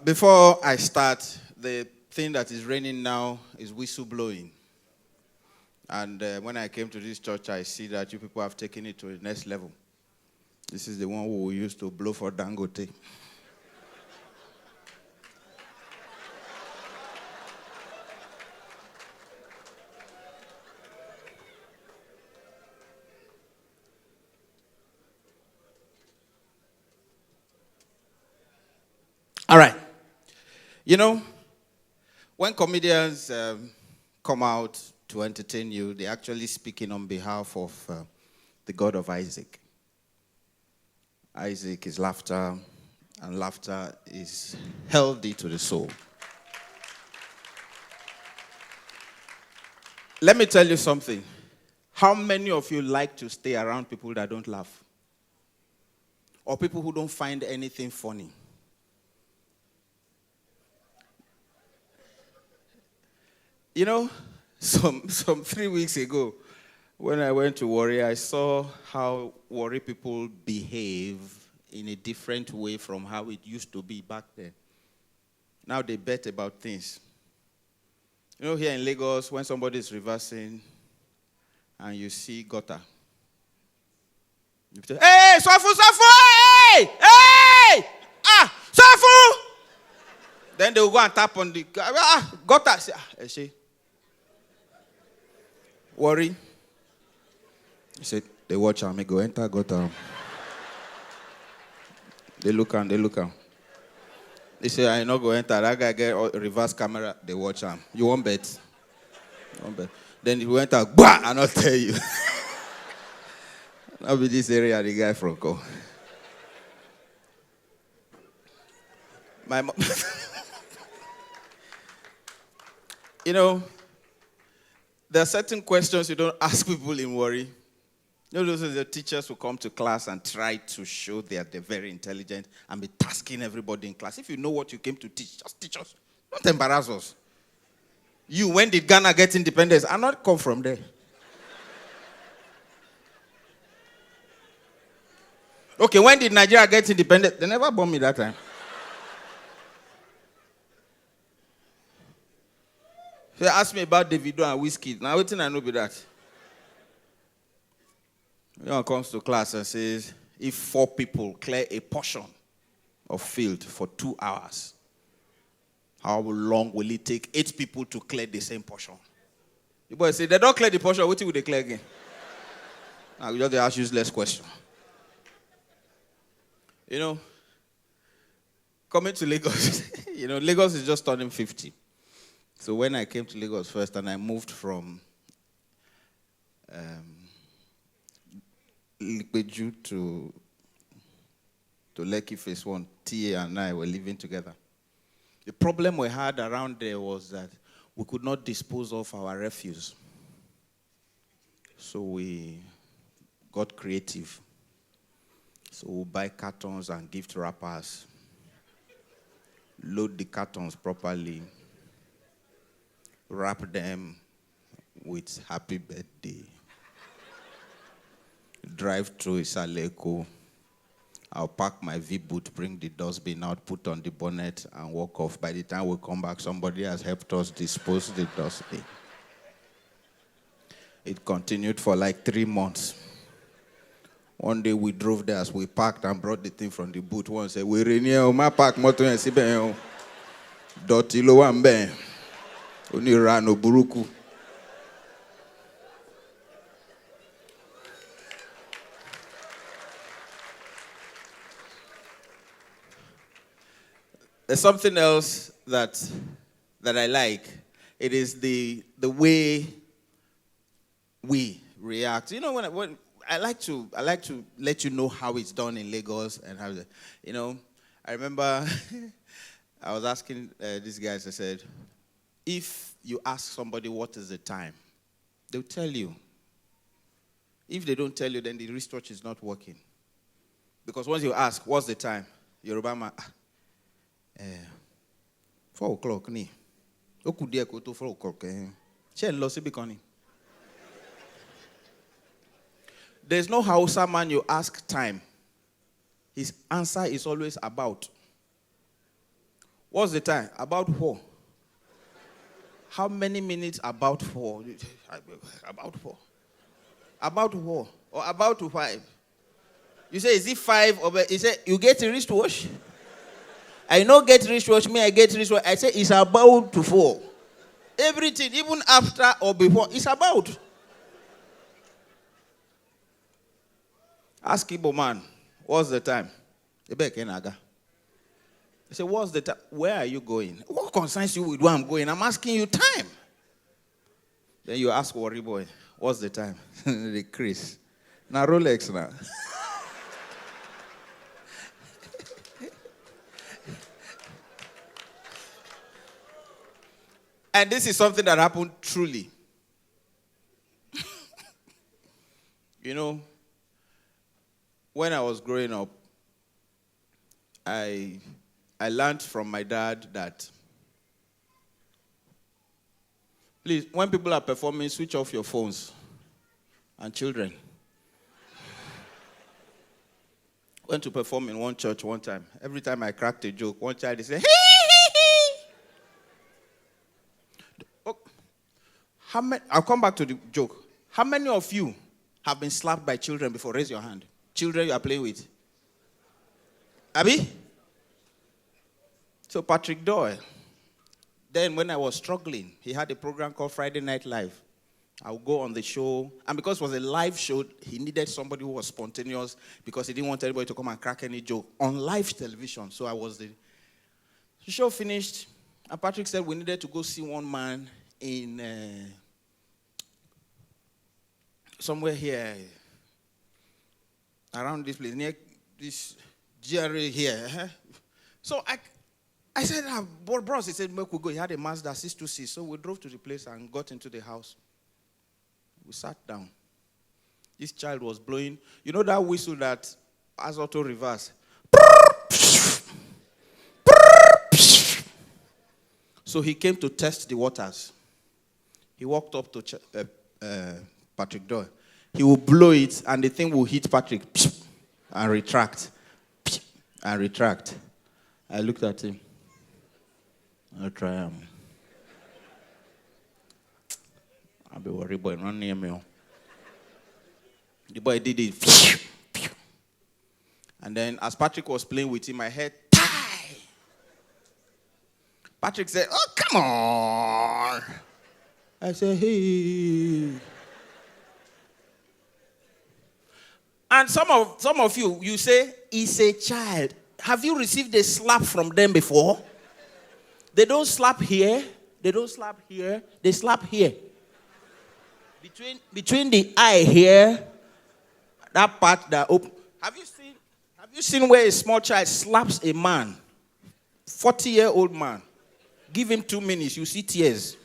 Before I start, the thing that is raining now is whistle blowing. And when I came to this church, I see that you people have taken it to the next level. This is the one who we used to blow for Dangote. All right. You know, when comedians come out to entertain you, they're actually speaking on behalf of the God of Isaac. Isaac is laughter, and laughter is healthy to the soul. Let me tell you something. How many of you like to stay around people that don't laugh? Or people who don't find anything funny? You know, some 3 weeks ago, when I went to Warri, I saw how Warri people behave in a different way from how it used to be back then. Now they bet about things. You know, here in Lagos, when somebody is reversing and you see gutter, you say, "Hey, Safu, Safu! Hey! Hey! Ah, Safu!" Then they will go and tap on the gutter. Say, she. Worry. He said, they watch and me go enter gutter. They look and they look am. They say, I not go enter. That guy get a reverse camera. They watch him. You won't bet. You won't bet. Then he went out, bah, and I'll tell you. Now be this area the guy from go. My mom. You know, there are certain questions you don't ask people in Warri. You know, those are the teachers who come to class and try to show they're very intelligent and be tasking everybody in class. If you know what you came to teach, just teach us. Don't embarrass us. You, when did Ghana get independence? I not come from there. Okay, when did Nigeria get independent? They never bombed me that time. They asked me about Davido and Whiskey. Now, what I know be that? One comes to class and says, if 4 people clear a portion of field for 2 hours, how long will it take 8 people to clear the same portion? The boy say, they don't clear the portion, what will they clear again? Now, we just ask useless question. You know, coming to Lagos, you know, Lagos is just turning 50. So when I came to Lagos first and I moved from Likpeju to Lekki Phase 1, TA and I were living together. The problem we had around there was that we could not dispose of our refuse. So we got creative. So we buy cartons and gift wrappers, load the cartons properly, wrap them with happy birthday. Drive through Isaleko. I'll pack my V-boot, bring the dustbin out, put on the bonnet, and walk off. By the time we come back, somebody has helped us dispose the dustbin. It continued for like 3 months. One day we drove there as we parked and brought the thing from the boot. One said, "We renew my park motor and sibe doti lo wambe oni rano buruku." There's something else that I like. It is the way we react. You know, when I like to let you know how it's done in Lagos and how, you know, I remember I was asking these guys. I said, if you ask somebody what is the time, they'll tell you. If they don't tell you, then the research is not working. Because once you ask, what's the time? Yoruba man, 4 o'clock ni. Oku die ko to 4 o'clock. She lo si bikoni. There's no Hausa man you ask time. His answer is always about. What's the time? About 4. How many minutes about 4? About 4. About 4. Or about to 5. You say, is it 5? Or he said, you get a wristwatch? I no get wristwatch, me I get wristwatch. I say, it's about to 4. Everything, even after or before, it's about. Ask Igbo man, what's the time? He said, what's the time? Where are you going? What concerns you with where I'm going? I'm asking you time. Then you ask Worry Boy, what's the time? The Chris. Now Rolex now. And this is something that happened truly. You know, when I was growing up, I learned from my dad that, please, when people are performing, switch off your phones. And children. Went to perform in one church one time. Every time I cracked a joke, one child would say, hee hee hee. Oh, I'll come back to the joke. How many of you have been slapped by children before? Raise your hand. Children you are playing with. Abby? So Patrick Doyle, then when I was struggling, he had a program called Friday Night Live. I would go on the show, and because it was a live show, he needed somebody who was spontaneous because he didn't want anybody to come and crack any joke on live television. So I was the show finished, and Patrick said we needed to go see one man in somewhere here, around this place, near this GRA here. So I said, bros, he said, we could go. He had a Mazda 626, so we drove to the place and got into the house. We sat down. This child was blowing, you know that whistle that has auto reverse? So he came to test the waters. He walked up to Patrick Doyle. He will blow it, and the thing will hit Patrick and retract. And retract. I looked at him. I'll try him. I'll be worried, boy, run near me. The boy did it. And then as Patrick was playing with him, I heard, tie. Patrick said, oh, come on. I said, hey. And some of you say, it's a child. Have you received a slap from them before? They don't slap here. They don't slap here. They slap here. Between the eye here, that part that open. Have you seen where a small child slaps a man, 40-year-old man? Give him 2 minutes, you see tears.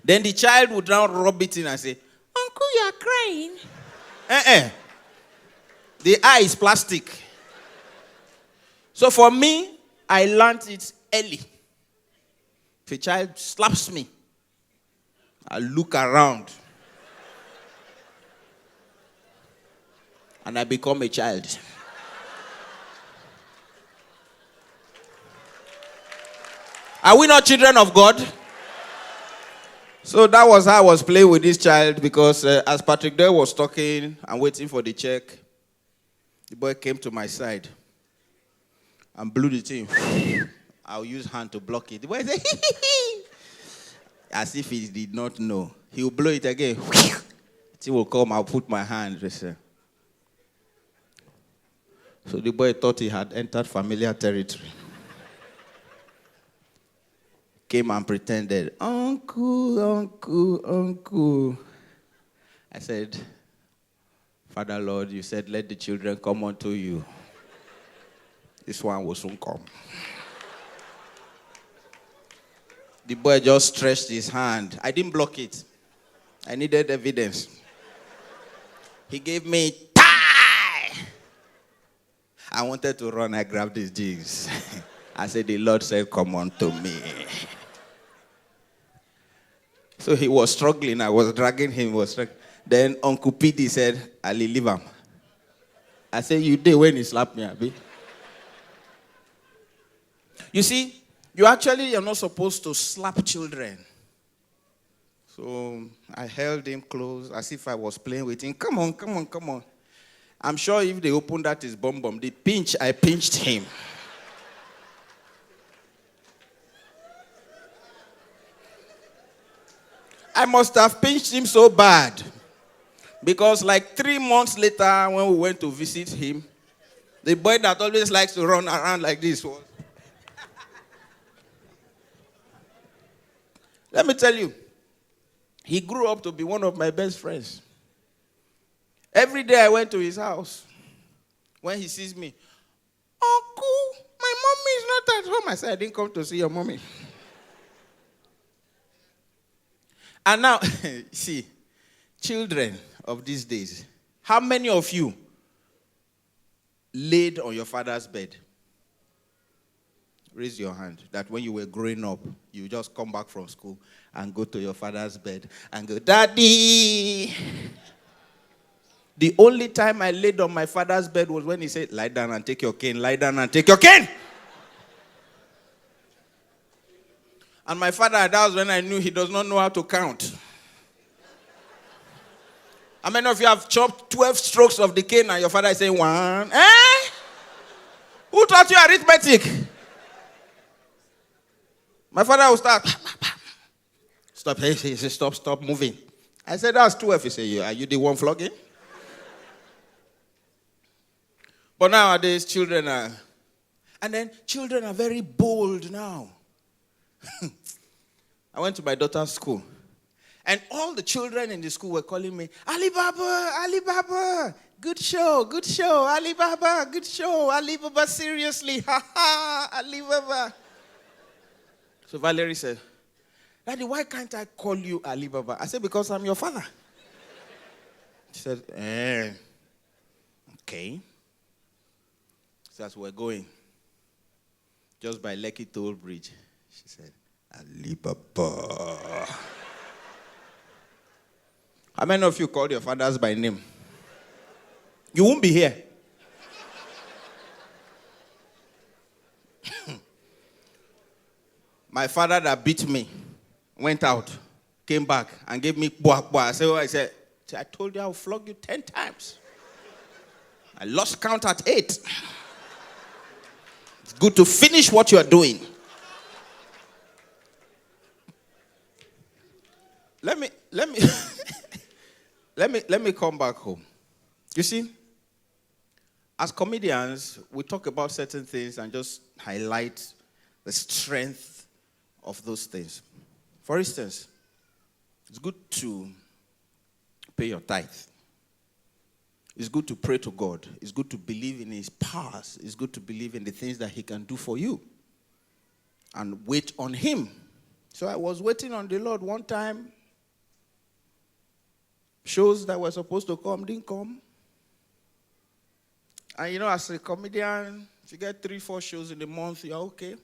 Then the child would now rub it in and say, Uncle, you are crying. The eye is plastic. So for me, I learned it early. If a child slaps me, I look around and I become a child. Are we not children of God? So that was how I was playing with this child, because as Patrick Doyle was talking and waiting for the check, the boy came to my side and blew the thing. I'll use hand to block it. The boy said, as if he did not know. He will blow it again. He will come, I'll put my hand. So the boy thought he had entered familiar territory. Came and pretended, Uncle. I said, Father Lord, you said, let the children come unto you. This one will soon come. The boy just stretched his hand. I didn't block it. I needed evidence. He gave me tie. I wanted to run. I grabbed his jeans. I said, the Lord said, come unto me. So he was struggling. I was dragging him. Then Uncle P.D. said, I'll leave him. I said, you did when he slapped me, Abi. You see, you're not supposed to slap children. So I held him close as if I was playing with him. Come on, come on, come on. I'm sure if they opened that his bum bum, I pinched him. I must have pinched him so bad. Because like 3 months later, when we went to visit him, the boy that always likes to run around like this was. Let me tell you, he grew up to be one of my best friends. Every day I went to his house. When he sees me, Uncle, my mommy is not at home. I said, I didn't come to see your mommy. And now, see, children of these days, how many of you laid on your father's bed? Raise your hand. That when you were growing up, you just come back from school and go to your father's bed and go, Daddy. The only time I laid on my father's bed was when he said, lie down and take your cane, lie down and take your cane. And my father, that was when I knew he does not know how to count. How many of you have chopped 12 strokes of the cane and your father is saying 1? Who taught you arithmetic? My father will start. Stop. He said, stop moving. I said, that's 12. He said, are you the one flogging? But nowadays, children are very bold now. I went to my daughter's school. And all the children in the school were calling me, Alibaba, Alibaba, good show, Alibaba, good show, Alibaba, seriously, ha ha, Alibaba. So Valerie said, Daddy, why can't I call you Alibaba? I said, because I'm your father. She said, okay. So as we're going, just by Lekki Toll Bridge, she said, Alibaba. How many of you called your fathers by name? You won't be here. My father that beat me went out, came back, and gave me buak. I said, I told you I'll flog you 10 times. I lost count at 8. It's good to finish what you are doing. Let me let me come back home. You see, as comedians, we talk about certain things and just highlight the strength of those things. For instance, it's good to pay your tithe. It's good to pray to God. It's good to believe in his powers. It's good to believe in the things that he can do for you. And wait on him. So I was waiting on the Lord one time. Shows that were supposed to come didn't come. And you know, as a comedian, if you get 3-4 shows in a month, you're okay.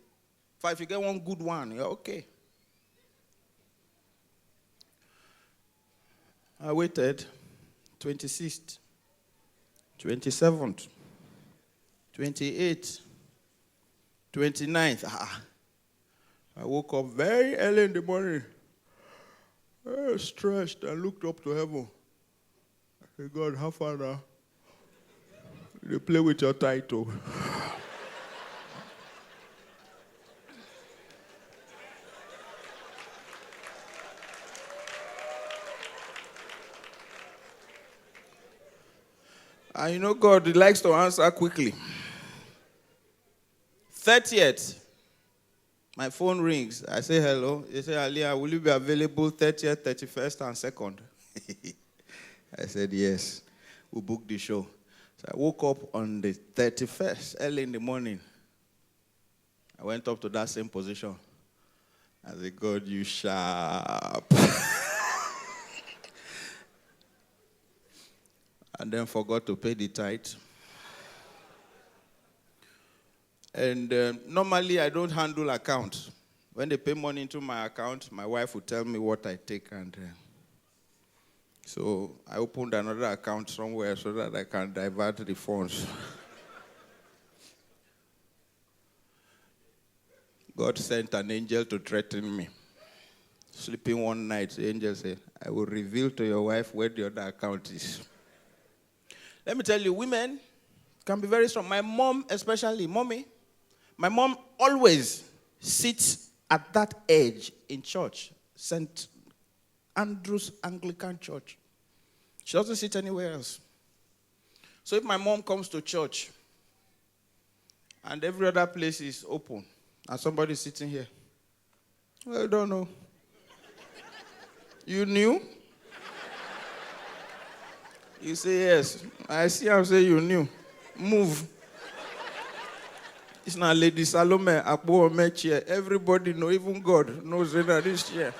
If you get one good one, you're okay. I waited 26th, 27th, 28th, 29th. I woke up very early in the morning. Stressed and looked up to heaven. I said, God, how far now? They play with your title. And you know God, he likes to answer quickly. 30th. My phone rings. I say hello. They say, Aliyah, will you be available 30th, 31st, and 2nd? I said, yes. We booked the show. So I woke up on the 31st, early in the morning. I went up to that same position. I said, God, you sharp. And then forgot to pay the tithe. And normally, I don't handle accounts. When they pay money into my account, my wife will tell me what I take. And so I opened another account somewhere so that I can divert the funds. God sent an angel to threaten me. Sleeping one night, the angel said, I will reveal to your wife where the other account is. Let me tell you, women can be very strong. My mom, especially, mommy, my mom always sits at that edge in church, St. Andrew's Anglican Church. She doesn't sit anywhere else. So if my mom comes to church and every other place is open and somebody is sitting here, well, I don't know. You knew? You say yes. I see how say you knew. Move. It's not Lady Salome, Akbo chair. Everybody know, even God knows that this chair.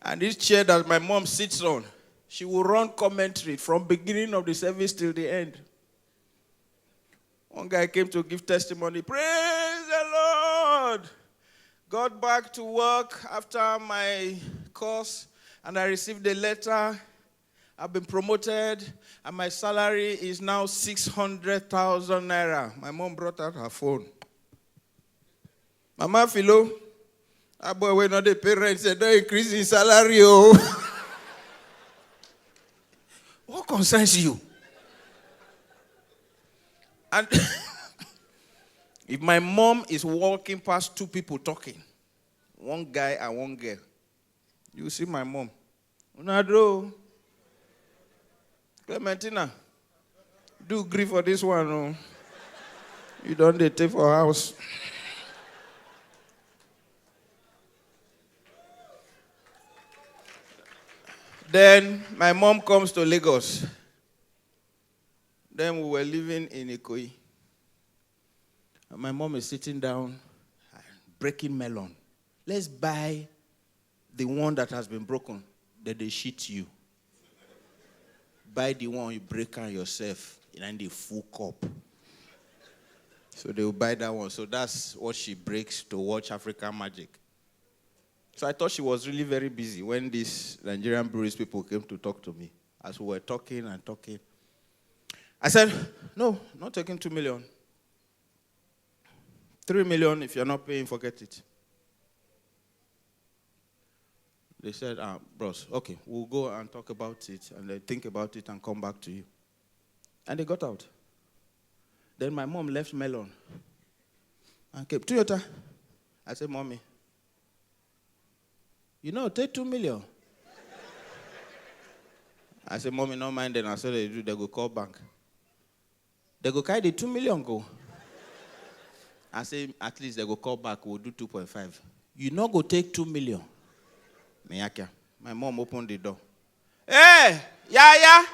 And this chair that my mom sits on, she will run commentary from beginning of the service till the end. One guy came to give testimony. Praise the Lord. Got back to work after my course, and I received a letter. I've been promoted, and my salary is now 600,000 naira. My mom brought out her phone. Mama Philo, ah boy, when not the parents said, don't increase in salary, oh. What concerns you? And if my mom is walking past two people talking, one guy and one girl, you see my mom. Unadro, Clementina, do agree for this one. Oh. You don't take for house. Then my mom comes to Lagos. Then we were living in Ikoyi. And my mom is sitting down, breaking melon. Let's buy the one that has been broken. Then they shit you. Buy the one you break on yourself in the full cup. So they will buy that one. So that's what she breaks to watch African Magic. So I thought she was really very busy when these Nigerian breweries people came to talk to me. As we were talking and talking, I said, no, not taking 2 million. 3 million, if you're not paying, forget it. They said, bros, okay, we'll go and talk about it and then think about it and come back to you. And they got out. Then my mom left melon and came, Toyota. I said, Mommy, you know, take 2 million. I said, Mommy, no mind then. I said, they go call bank. They go carry the 2 million go. I say, at least they go call back, we'll do 2.5. You not go take 2 million. My mom opened the door. Hey, yeah.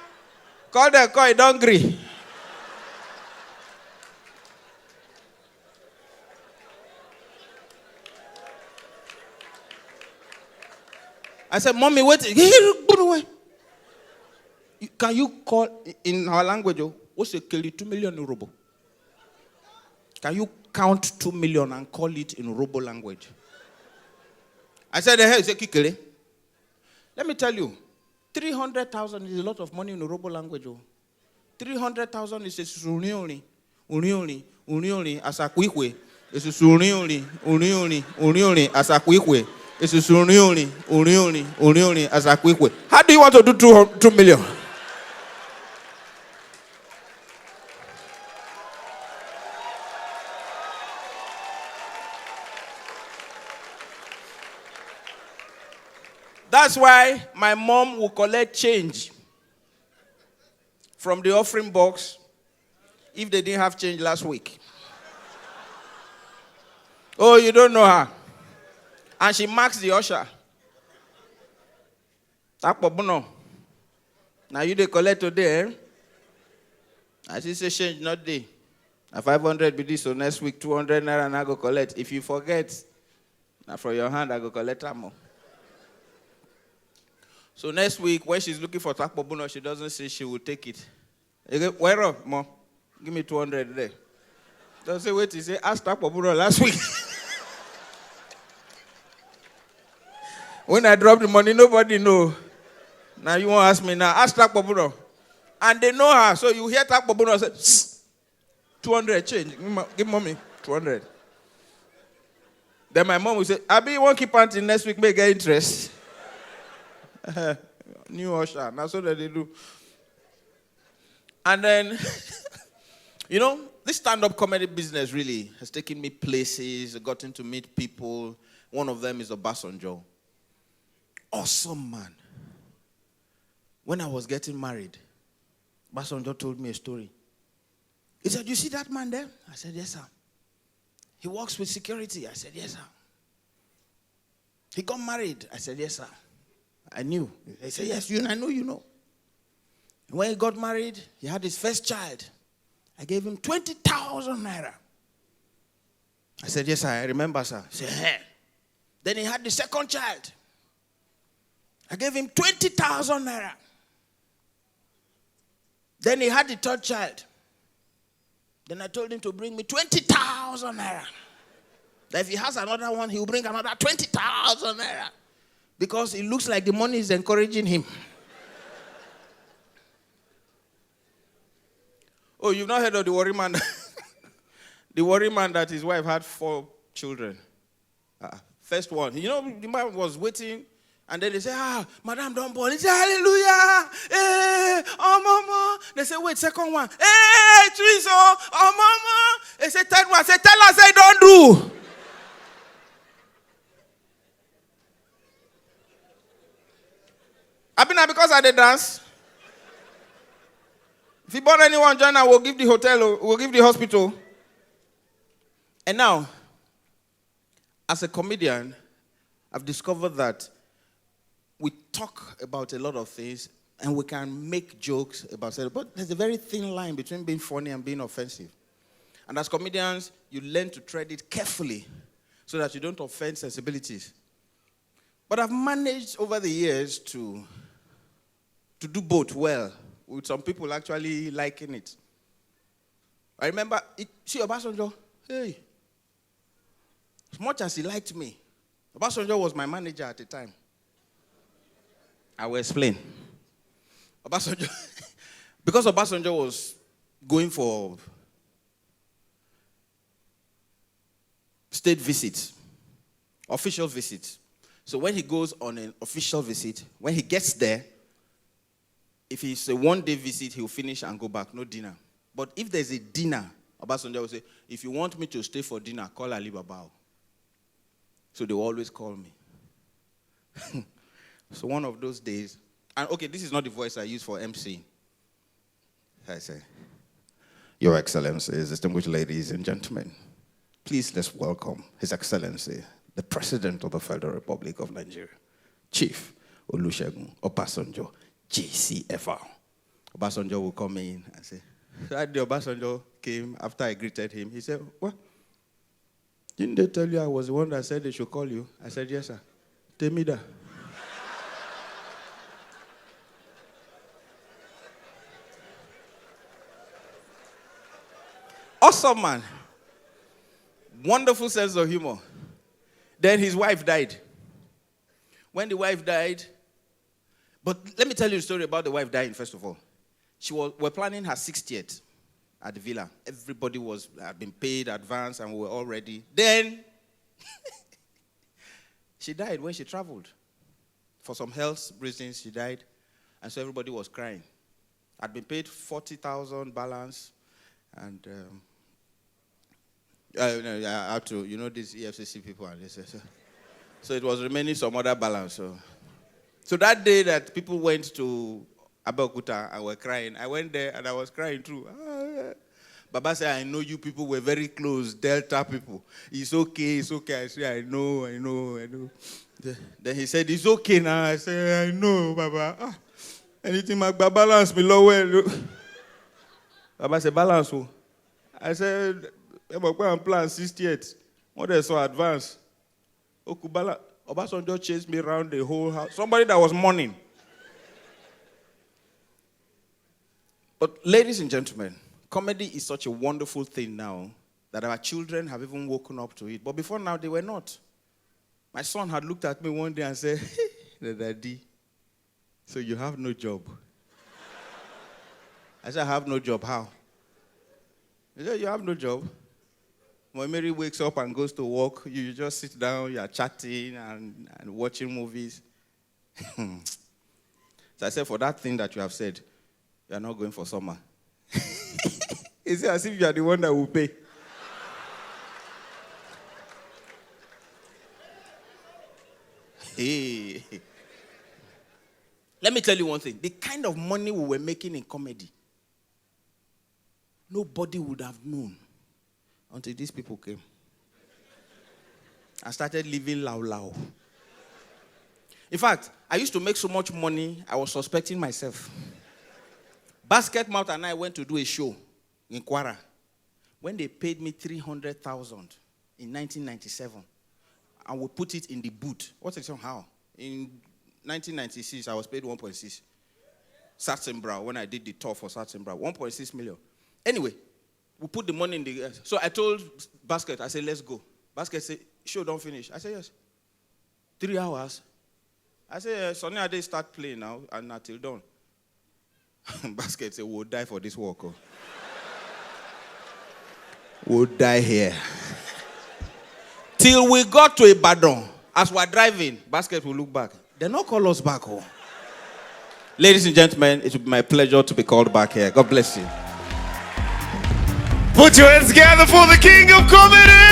Call the call, don't agree. I said, Mommy, wait. Can you call in our language? What's a 2 million in Robo? Can you count 2 million and call it in Robo language? I said, hey, say Kikele. Let me tell you, 300,000 is a lot of money in the Robo language. 300,000 is a sunioni, as a quickwe. It's a sunioni, as a quickwe. It's a sunioni, as a quickwe. How do you want to do 2 million? That's why my mom will collect change from the offering box if they didn't have change last week. Oh, you don't know her. And she marks the usher. Now you they collect today, eh? As she say change not day. Now 500 be this, so next week 200 naira and I go collect. If you forget, now from your hand I go collect more. So next week, when she's looking for Takpobuno, she doesn't say she will take it. Where up, Mom? Give me 200 there. Don't say, wait, he say, ask Takpobuno last week. When I drop the money, nobody know. Now you won't ask me now. Ask Takpobuno. And they know her. So you hear Takpobuno say, 200 change. Give mommy 200. Then my mom would say, Abi, you won't keep until next week, may get interest. New usher. That's what they do. And then, this stand-up comedy business really has taken me places, gotten to meet people. One of them is Njoy. Awesome man. When I was getting married, Njoy told me a story. He said, you see that man there? I said, yes, sir. He works with security. I said, yes, sir. He got married. I said, yes, sir. I knew. He said, yes, I know you know. And when he got married, he had his first child. I gave him 20,000 naira. I said, yes, sir, I remember, sir. He said, hey. Then he had the second child. I gave him 20,000 naira. Then he had the third child. Then I told him to bring me 20,000 naira. That if he has another one, he will bring another 20,000 naira. Because it looks like the money is encouraging him. Oh, you've not heard of the worry man? The worry man that his wife had 4 children. First one. The man was waiting. And then they say, Madam, don't born. He said, hallelujah. Hey, oh, mama. They say, wait, second one. Hey, Jesus. Oh, mama. They say, third one. Say, tell us, say, don't do. I mean, because I did dance. If you born anyone, join, I will give the hotel, we'll give the hospital. And now, as a comedian, I've discovered that we talk about a lot of things and we can make jokes about it, but there's a very thin line between being funny and being offensive. And as comedians, you learn to tread it carefully so that you don't offend sensibilities. But I've managed over the years to do both well, with some people actually liking it. I remember, see Obasanjo, hey, as much as he liked me, Obasanjo was my manager at the time. I will explain. Obasanjo, because Obasanjo was going for state visits, official visits. So when he goes on an official visit, when he gets there, if it's a one-day visit, he'll finish and go back, no dinner. But if there's a dinner, Obasanjo will say, if you want me to stay for dinner, call Ali Babao. So they will always call me. So one of those days, and okay, this is not the voice I use for MC. I say, Your Excellency, distinguished ladies and gentlemen, please let's welcome His Excellency, the President of the Federal Republic of Nigeria, Chief Olusegun Obasanjo, GCFR. Obasanjo will come in and say, that day Obasanjo came after I greeted him. He said, what? Didn't they tell you I was the one that said they should call you? I said, yes, sir. Tell me that. Awesome man. Wonderful sense of humor. Then his wife died. When the wife died, but let me tell you the story about the wife dying, first of all. We're planning her 60th at the villa. Everybody had been paid advance and we were all ready. Then, she died when she traveled. For some health reasons, she died. And so everybody was crying. I'd been paid 40,000 balance. And I had to, these EFCC people. And this, so it was remaining some other balance. So that day that people went to Abeokuta and were crying, I went there and I was crying too. Baba said, I know you people were very close, Delta people. It's okay. I said, I know. Then he said, it's okay now. I said, I know, Baba. Anything my balance below well. Baba said, balance. I said, I'm going to plan 68. What is so advanced? Obasanjo chased me around the whole house. Somebody that was mourning. But ladies and gentlemen, comedy is such a wonderful thing now that our children have even woken up to it. But before now, they were not. My son had looked at me one day and said, hey, Daddy, so you have no job. I said, I have no job. How? He said, you have no job. When Mary wakes up and goes to work, you just sit down, you are chatting and watching movies. So I said, for that thing that you have said, you are not going for summer. It's as if you are the one that will pay. Hey. Let me tell you one thing. The kind of money we were making in comedy, nobody would have known until these people came. I started living lao. In fact, I used to make so much money, I was suspecting myself. Basket Mouth and I went to do a show in Kwara. When they paid me 300,000 in 1997, and we put it in the boot. What's it how? In 1996, I was paid 1.6. Satzenbrow, when I did the tour for Satzenbrow, 1.6 million. Anyway, we put the money in the... So I told Basket, I said, let's go. Basket said, show don't finish. I said, yes. 3 hours. I said, Sonny Ade start playing now, and not till dawn. Basket said, we'll die for this walk. Oh. We'll die here. Till we got to Ibadan, as we're driving, Basket will look back. They not call us back home. Ladies and gentlemen, it will be my pleasure to be called back here. God bless you. Put your hands together for the King of Comedy!